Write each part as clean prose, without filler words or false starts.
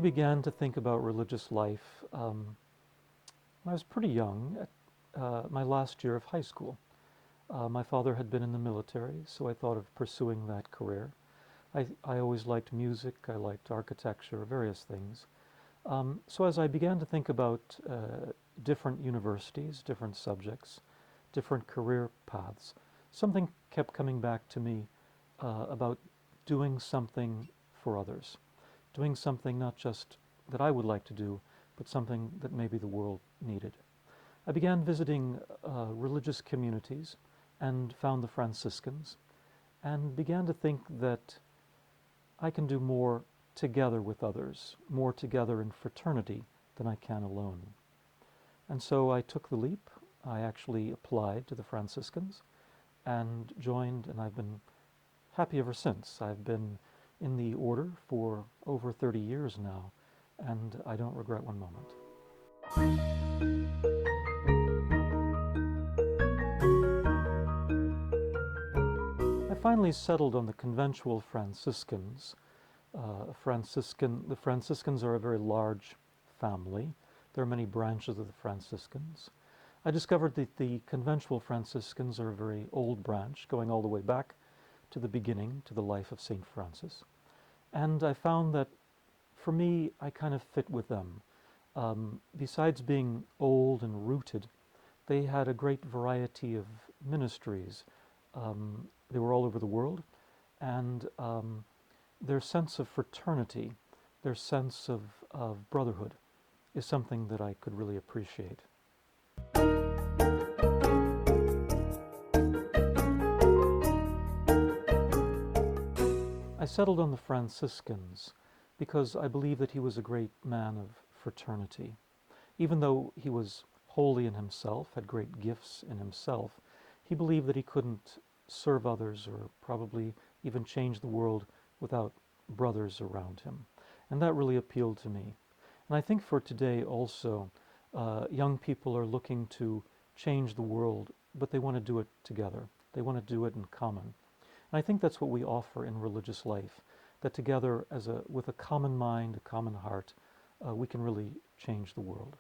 really began to think about religious life when I was pretty young, at my last year of high school. My father had been in the military, so I thought of pursuing that career. I always liked music, I liked architecture, various things. So as I began to think about different universities, different subjects, different career paths, something kept coming back to me about doing something for others, doing something not just that I would like to do, but something that maybe the world needed. I began visiting religious communities and found the Franciscans and began to think that I can do more together with others, more together in fraternity than I can alone. And so I took the leap. I actually applied to the Franciscans and joined, and I've been happy ever since. I've been in the order for over 30 years now, and I don't regret one moment. I finally settled on the Conventual Franciscans. The Franciscans are a very large family. There are many branches of the Franciscans. I discovered that the Conventual Franciscans are a very old branch, going all the way back to the beginning, to the life of St. Francis. And I found that, for me, I kind of fit with them. Besides being old and rooted, they had a great variety of ministries. They were all over the world, and their sense of fraternity, their sense of brotherhood, is something that I could really appreciate. I settled on the Franciscans because I believe that he was a great man of fraternity. Even though he was holy in himself, had great gifts in himself, he believed that he couldn't serve others or probably even change the world without brothers around him. And that really appealed to me. And I think for today also, young people are looking to change the world, but they want to do it together. They want to do it in common. And I think that's what we offer in religious life, that together, with a common mind, a common heart, we can really change the world.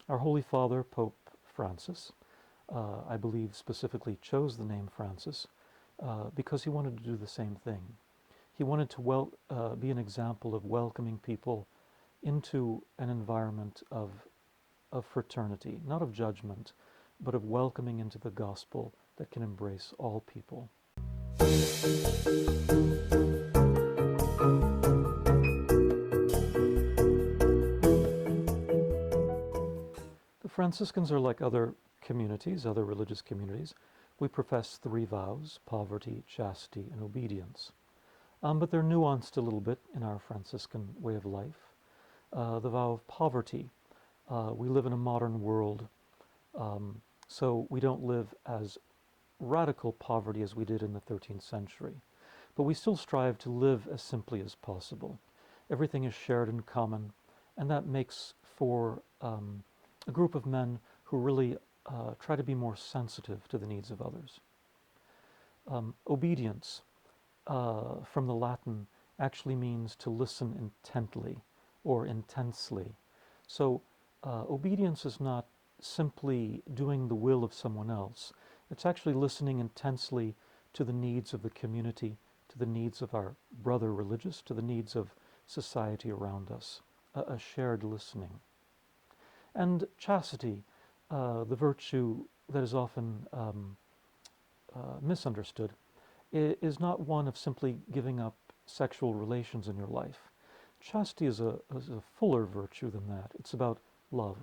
Our Holy Father, Pope Francis, I believe specifically chose the name Francis because he wanted to do the same thing. He wanted to be an example of welcoming people into an environment of fraternity, not of judgment, but of welcoming into the gospel that can embrace all people. The Franciscans are like other communities, other religious communities. We profess 3 vows: poverty, chastity, and obedience. But they're nuanced a little bit in our Franciscan way of life. The vow of poverty. We live in a modern world, so we don't live as radical poverty as we did in the 13th century. But we still strive to live as simply as possible. Everything is shared in common, and that makes for a group of men who really try to be more sensitive to the needs of others. Obedience, from the Latin, actually means to listen intently or intensely. So obedience is not simply doing the will of someone else. It's actually listening intensely to the needs of the community, to the needs of our brother religious, to the needs of society around us, a shared listening. And chastity, the virtue that is often misunderstood, is not one of simply giving up sexual relations in your life. Chastity is a fuller virtue than that. It's about love.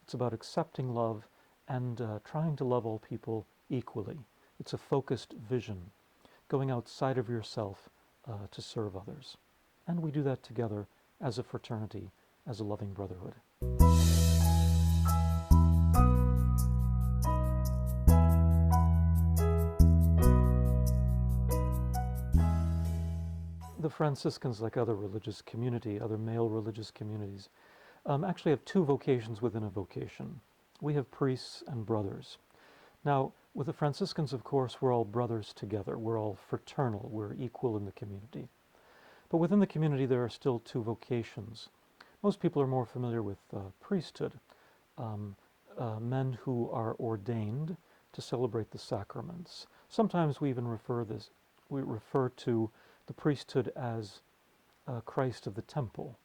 It's about accepting love and trying to love all people equally. It's a focused vision, going outside of yourself to serve others. And we do that together as a fraternity, as a loving brotherhood. The Franciscans, like other religious community, other male religious communities, actually have 2 vocations within a vocation. We have priests and brothers. Now, with the Franciscans, of course, we're all brothers together. We're all fraternal. We're equal in the community. But within the community there are still two vocations. Most people are more familiar with priesthood, um, men who are ordained to celebrate the sacraments. Sometimes we even refer to the priesthood as Christ of the temple,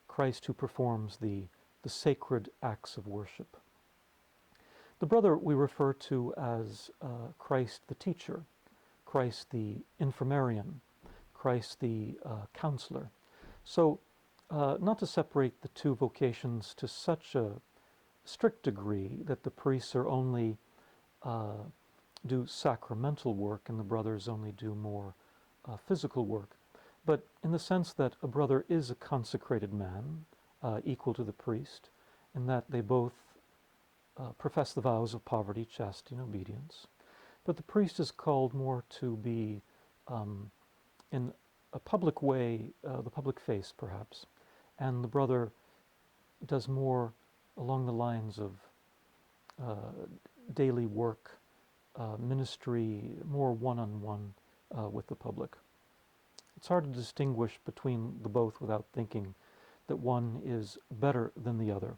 Christ who performs the sacred acts of worship. The brother we refer to as Christ the teacher, Christ the infirmarian, Christ the counselor. So not to separate the two vocations to such a strict degree that the priests are only do sacramental work and the brothers only do more physical work, but in the sense that a brother is a consecrated man, equal to the priest, in that they both profess the vows of poverty, chastity, and obedience. But the priest is called more to be in a public way, the public face perhaps, and the brother does more along the lines of daily work, ministry, more one-on-one with the public. It's hard to distinguish between the both without thinking that one is better than the other.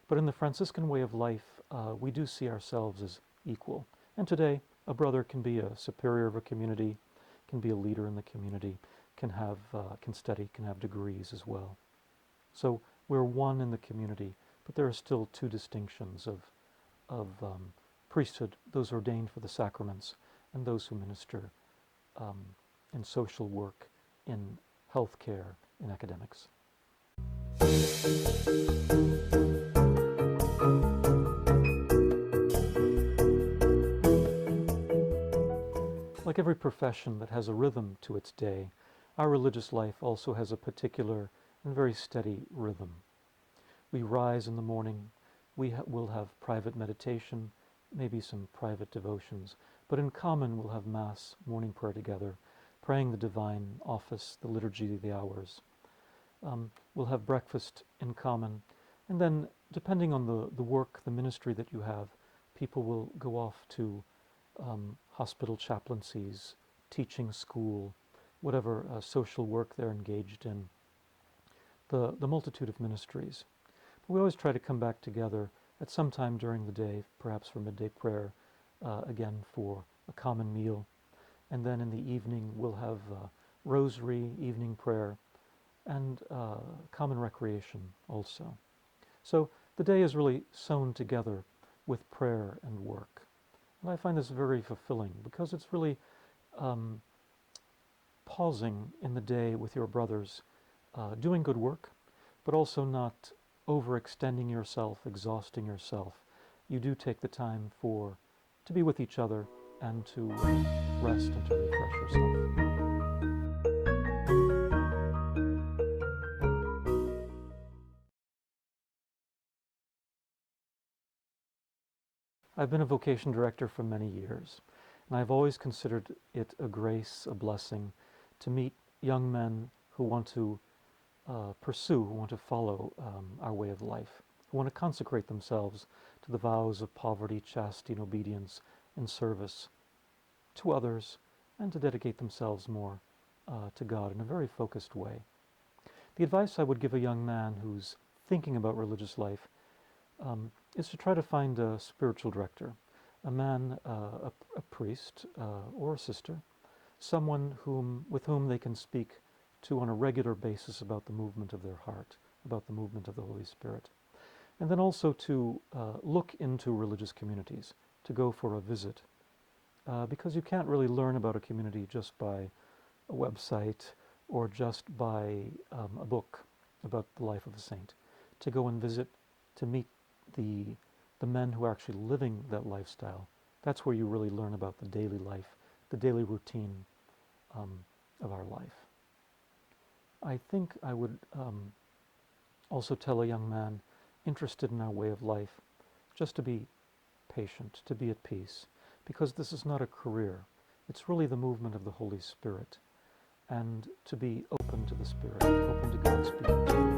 But in the Franciscan way of life, we do see ourselves as equal. And today, a brother can be a superior of a community, can be a leader in the community, can study, can have degrees as well. So we're one in the community, but there are still two distinctions of priesthood, those ordained for the sacraments, and those who minister in social work, in healthcare, in academics. Like every profession that has a rhythm to its day, our religious life also has a particular and very steady rhythm. We rise in the morning, will have private meditation, maybe some private devotions, but in common we'll have Mass, morning prayer together, praying the divine office, the liturgy of the hours. We'll have breakfast in common, and then depending on the work, the ministry that you have, people will go off to hospital chaplaincies, teaching school, whatever social work they're engaged in, the multitude of ministries. But we always try to come back together at some time during the day, perhaps for midday prayer, again for a common meal. And then in the evening we'll have rosary, evening prayer, and common recreation also. So the day is really sewn together with prayer and work. And I find this very fulfilling because it's really pausing in the day with your brothers, doing good work, but also not overextending yourself, exhausting yourself. You do take the time to be with each other and to rest and to refresh yourself. I've been a vocation director for many years, and I've always considered it a grace, a blessing, to meet young men who want to who want to follow our way of life, who want to consecrate themselves to the vows of poverty, chastity, and obedience in service to others, and to dedicate themselves more to God in a very focused way. The advice I would give a young man who's thinking about religious life is to try to find a spiritual director, a man, a priest or a sister, someone with whom they can speak to on a regular basis about the movement of their heart, about the movement of the Holy Spirit. And then also to look into religious communities, to go for a visit, because you can't really learn about a community just by a website or just by a book about the life of a saint. To go and visit, to meet the men who are actually living that lifestyle, that's where you really learn about the daily life, the daily routine of our life. I think I would also tell a young man interested in our way of life just to be patient, to be at peace, because this is not a career. It's really the movement of the Holy Spirit, and to be open to the Spirit, open to God speaking to you.